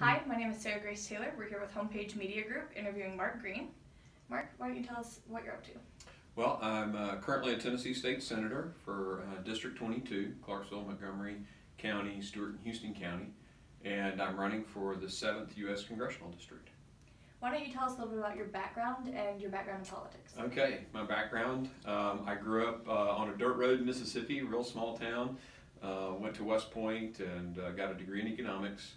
Hi, my name is Sarah Grace Taylor. We're here with Homepage Media Group interviewing Mark Green. Mark, why don't you tell us what you're up to? Well, I'm currently a Tennessee State Senator for District 22, Clarksville, Montgomery County, Stewart, and Houston County, and I'm running for the 7th U.S. Congressional District. Why don't you tell us a little bit about your background and your background in politics? Okay, my background, I grew up on a dirt road in Mississippi, real small town, went to West Point and got a degree in economics.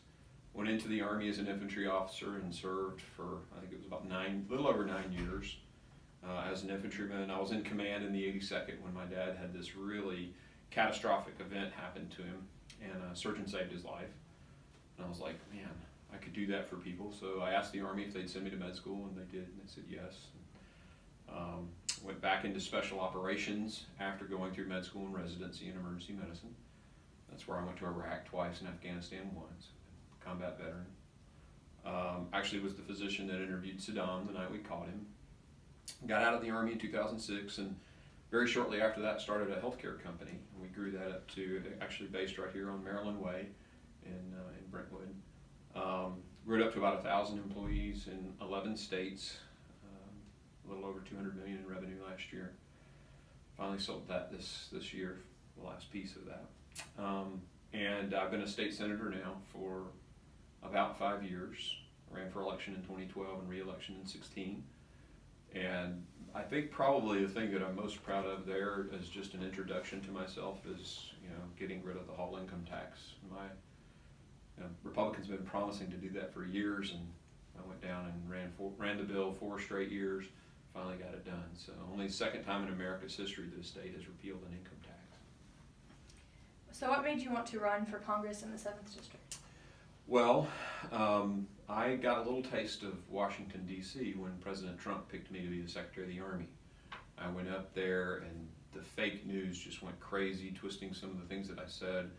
Went into the Army as an infantry officer and served for, I think it was about a little over 9 years as an infantryman. I was in command in the 82nd when my dad had this really catastrophic event happen to him, and a surgeon saved his life. And I was like, man, I could do that for people. So I asked the Army if they'd send me to med school, and they did, and they said yes. Went back into special operations after going through med school and residency in emergency medicine. That's where I went to Iraq twice and Afghanistan once. Combat veteran. Actually was the physician that interviewed Saddam the night we caught him. Got out of the Army in 2006, and very shortly after that started a healthcare company. And we grew that up to, actually based right here on Maryland Way in Brentwood. Grew it up to about 1,000 employees in 11 states, a little over $200 million in revenue last year. Finally sold that this year, the last piece of that. And I've been a state senator now for about 5 years. I ran for election in 2012 and re-election in 2016. And I think probably the thing that I'm most proud of there as just an introduction to myself is, getting rid of the Hall income tax. Republicans have been promising to do that for years, and I went down and ran the bill 4 straight years, finally got it done. So only the second time in America's history that a state has repealed an income tax. So what made you want to run for Congress in the 7th District? Well, I got a little taste of Washington, D.C. when President Trump picked me to be the Secretary of the Army. I went up there and the fake news just went crazy, twisting some of the things that I said,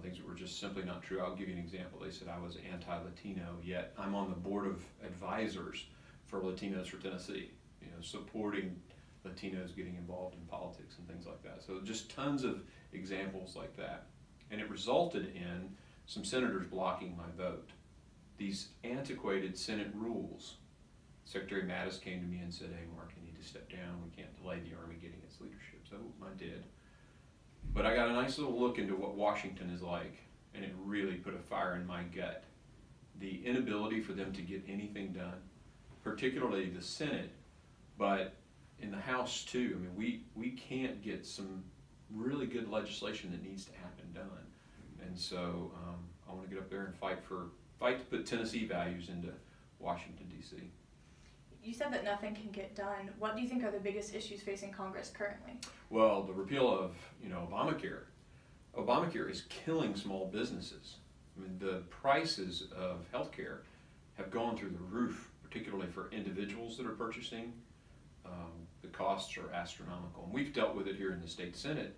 things that were just simply not true. I'll give you an example. They said I was anti-Latino, yet I'm on the board of advisors for Latinos for Tennessee, supporting Latinos getting involved in politics and things like that. So just tons of examples like that. And it resulted in some senators blocking my vote. These antiquated Senate rules. Secretary Mattis came to me and said, hey Mark, you need to step down. We can't delay the Army getting its leadership. So I did. But I got a nice little look into what Washington is like, and it really put a fire in my gut. The inability for them to get anything done, particularly the Senate, but in the House too. I mean, we can't get some really good legislation that needs to happen done. And so I want to get up there and fight to put Tennessee values into Washington, D.C. You said that nothing can get done. What do you think are the biggest issues facing Congress currently? Well, the repeal of Obamacare. Obamacare is killing small businesses. I mean, the prices of healthcare have gone through the roof, particularly for individuals that are purchasing. The costs are astronomical. And we've dealt with it here in the state Senate.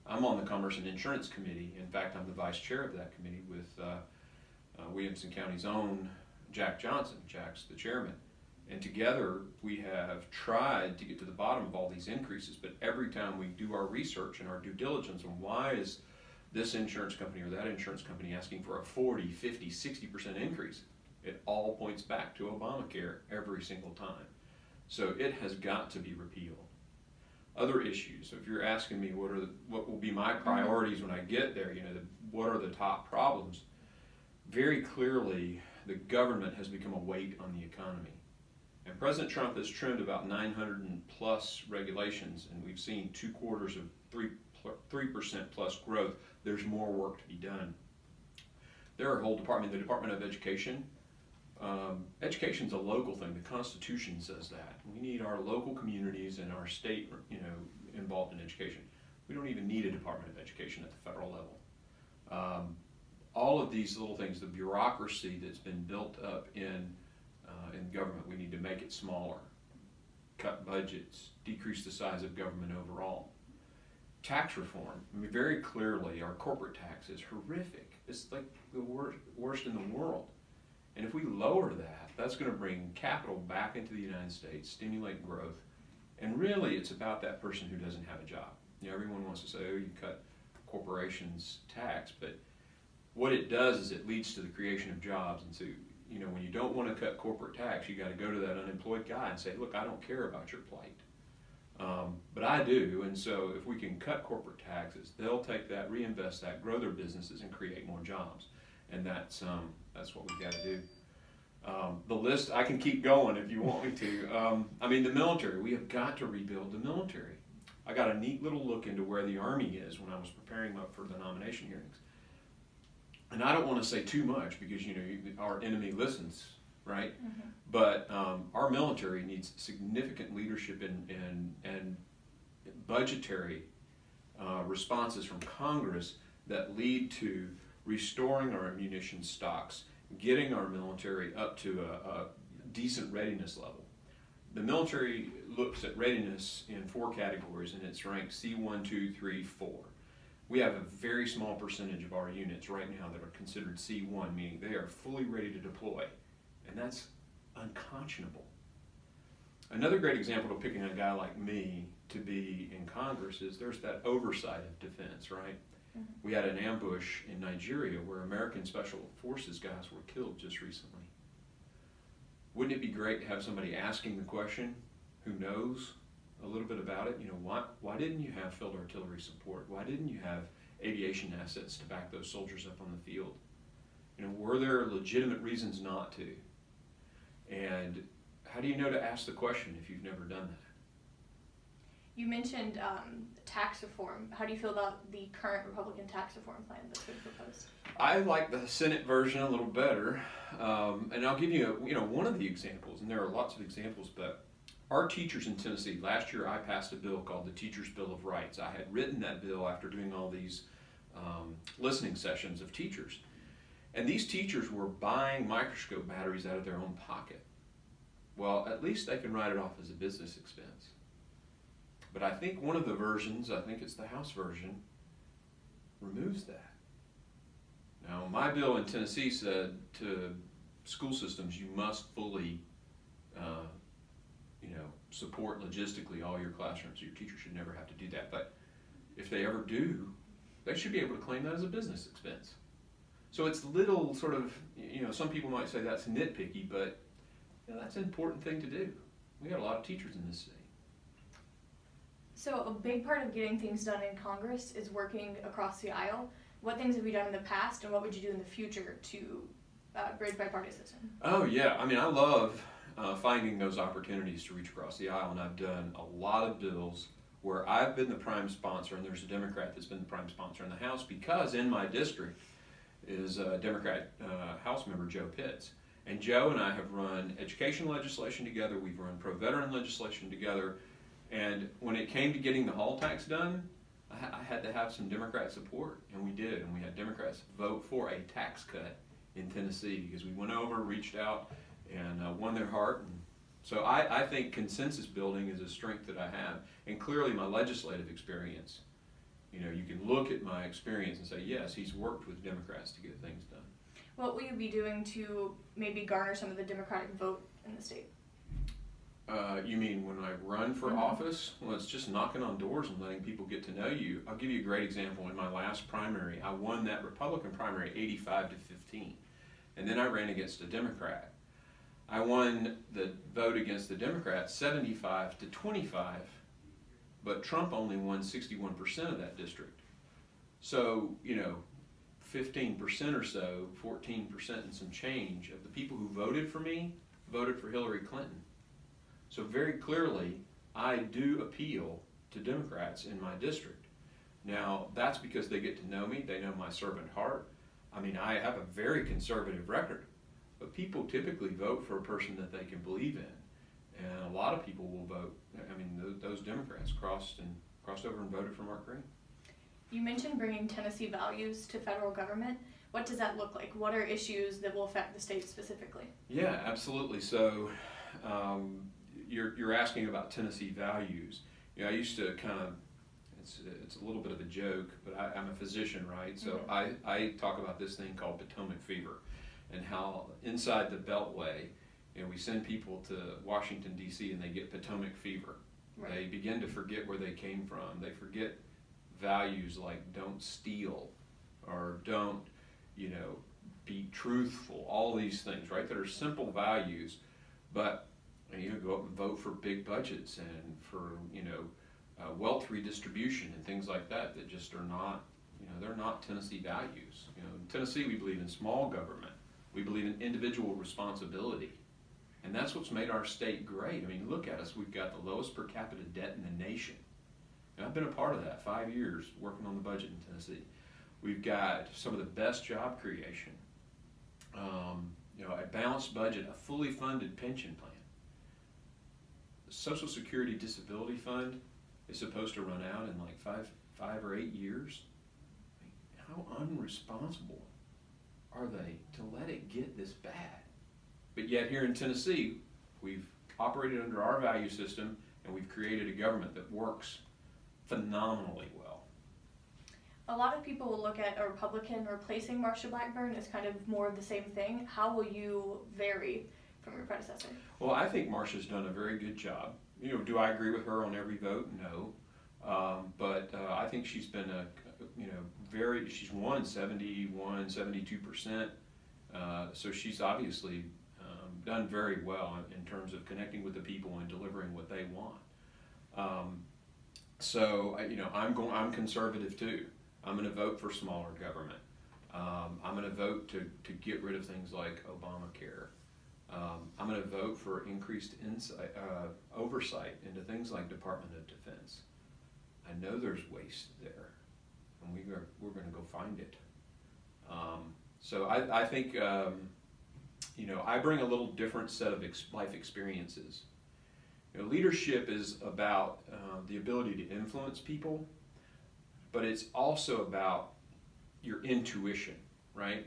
I'm on the Commerce and Insurance Committee. In fact, I'm the vice chair of that committee with Williamson County's own Jack Johnson. Jack's the chairman. And together we have tried to get to the bottom of all these increases, but every time we do our research and our due diligence on why is this insurance company or that insurance company asking for a 40, 50, 60% increase, it all points back to Obamacare every single time. So it has got to be repealed. Other issues, if you're asking me what will be my priorities when I get there, what are the top problems? Very clearly, the government has become a weight on the economy. And President Trump has trimmed about 900 plus regulations, and we've seen 2 quarters of 3% plus growth. There's more work to be done. There are a whole department, the Department of Education. Education's a local thing. The Constitution says that. We need our local communities and our state, involved in education. We don't even need a Department of Education at the federal level. All of these little things, the bureaucracy that's been built up in government, we need to make it smaller, cut budgets, decrease the size of government overall. Tax reform, very clearly our corporate tax is horrific. It's like the worst in the world. And if we lower that, that's going to bring capital back into the United States, stimulate growth, and really it's about that person who doesn't have a job. Everyone wants to say, oh, you cut corporations' tax, but what it does is it leads to the creation of jobs. And so, you know, when you don't want to cut corporate tax, you got to go to that unemployed guy and say, look, I don't care about your plight. But I do, and so if we can cut corporate taxes, they'll take that, reinvest that, grow their businesses, and create more jobs. And that's what we've got to do. The list, I can keep going if you want me to. I mean, the military, we have got to rebuild the military. I got a neat little look into where the Army is when I was preparing up for the nomination hearings. And I don't want to say too much because, you know, our enemy listens, right? Mm-hmm. But our military needs significant leadership and budgetary responses from Congress that lead to restoring our ammunition stocks, getting our military up to a decent readiness level. The military looks at readiness in 4 categories, and it's ranked C1, 2, 3, 4. We have a very small percentage of our units right now that are considered C1, meaning they are fully ready to deploy, and that's unconscionable. Another great example of picking a guy like me to be in Congress is there's that oversight of defense, right? Mm-hmm. We had an ambush in Nigeria where American Special Forces guys were killed just recently. Wouldn't it be great to have somebody asking the question who knows a little bit about it? You know, why didn't you have field artillery support? Why didn't you have aviation assets to back those soldiers up on the field? You know, were there legitimate reasons not to? And how do you know to ask the question if you've never done that? You mentioned tax reform. How do you feel about the current Republican tax reform plan that's been proposed? I like the Senate version a little better, and I'll give you one of the examples, and there are lots of examples, but our teachers in Tennessee, last year I passed a bill called the Teachers' Bill of Rights. I had written that bill after doing all these listening sessions of teachers, and these teachers were buying microscope batteries out of their own pocket. Well, at least they can write it off as a business expense. But I think one of the versions, I think it's the House version, removes that. Now, my bill in Tennessee said to school systems, you must fully, support logistically all your classrooms. Your teacher should never have to do that. But if they ever do, they should be able to claim that as a business expense. So it's little sort of, some people might say that's nitpicky, but that's an important thing to do. We got a lot of teachers in this city. So a big part of getting things done in Congress is working across the aisle. What things have you done in the past, and what would you do in the future to bridge bipartisanship? Oh yeah, I mean, I love finding those opportunities to reach across the aisle, and I've done a lot of bills where I've been the prime sponsor, and there's a Democrat that's been the prime sponsor in the House, because in my district is a Democrat House member, Joe Pitts. And Joe and I have run education legislation together, we've run pro-veteran legislation together, and when it came to getting the Hall tax done, I had to have some Democrat support, and we did, and we had Democrats vote for a tax cut in Tennessee because we went over, reached out, and won their heart. And so I think consensus building is a strength that I have, and clearly my legislative experience. You can look at my experience and say, yes, he's worked with Democrats to get things done. What will you be doing to maybe garner some of the Democratic vote in the state? You mean when I run for office? Well, it's just knocking on doors and letting people get to know you. I'll give you a great example. In my last primary, I won that Republican primary 85-15, and then I ran against a Democrat. I won the vote against the Democrat 75-25, but Trump only won 61% of that district. So, 15% or so, 14% and some change of the people who voted for me voted for Hillary Clinton. So very clearly, I do appeal to Democrats in my district. Now, that's because they get to know me, they know my servant heart. I mean, I have a very conservative record, but people typically vote for a person that they can believe in. And a lot of people will vote, those Democrats crossed over and voted for Mark Green. You mentioned bringing Tennessee values to federal government. What does that look like? What are issues that will affect the state specifically? Yeah, absolutely. So you're asking about Tennessee values. I used to kind of, it's a little bit of a joke, but I'm a physician, right? So I talk about this thing called Potomac fever, and how inside the Beltway, we send people to Washington, D.C., and they get Potomac fever. Right. They begin to forget where they came from. They forget values like don't steal, or don't you know, be truthful, all these things, right, that are simple values, but you know, go up and vote for big budgets and for, you know, wealth redistribution and things like that that just are not, you know, they're not Tennessee values. You know, in Tennessee we believe in small government. We believe in individual responsibility. And that's what's made our state great. I mean, look at us. We've got the lowest per capita debt in the nation. And I've been a part of that 5 years working on the budget in Tennessee. We've got some of the best job creation. You know, a balanced budget, a fully funded pension plan. The Social Security Disability Fund is supposed to run out in like five or 8 years. I mean, how unresponsible are they to let it get this bad? But yet here in Tennessee, we've operated under our value system and we've created a government that works phenomenally well. A lot of people will look at a Republican replacing Marsha Blackburn as kind of more of the same thing. How will you vary from your predecessor? Well, I think Marsha's done a very good job. You know, do I agree with her on every vote? No. But I think she's been she's won 72%. So she's obviously done very well in terms of connecting with the people and delivering what they want. So you know, I'm conservative too. I'm going to vote for smaller government. I'm going to vote to get rid of things like Obamacare. I'm going to vote for increased oversight into things like Department of Defense. I know there's waste there, and we're going to go find it. So I think you know, I bring a little different set of life experiences. You know, leadership is about the ability to influence people, but it's also about your intuition, right?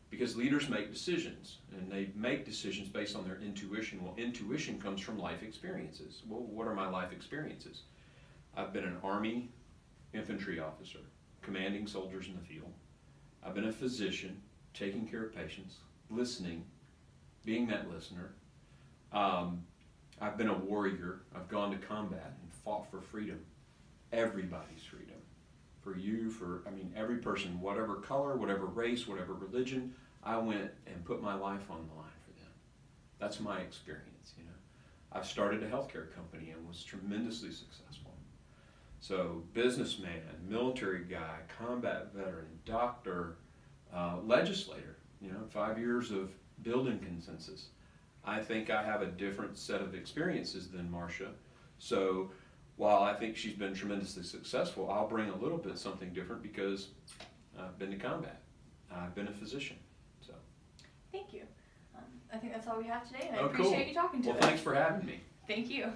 Because leaders make decisions, and they make decisions based on their intuition. Well, intuition comes from life experiences. Well, what are my life experiences? I've been an Army infantry officer, commanding soldiers in the field. I've been a physician, taking care of patients, listening, being that listener. I've been a warrior. I've gone to combat and fought for freedom, everybody's freedom. For you, I mean, every person, whatever color, whatever race, whatever religion, I went and put my life on the line for them. That's my experience, you know. I've started a healthcare company and was tremendously successful. So, businessman, military guy, combat veteran, doctor, legislator, you know, 5 years of building consensus. I think I have a different set of experiences than Marsha. So, while I think she's been tremendously successful, I'll bring a little bit something different because I've been to combat. I've been a physician. So, thank you. I think that's all we have today, and I cool. appreciate you talking to us. Well, thanks for having me. Thank you.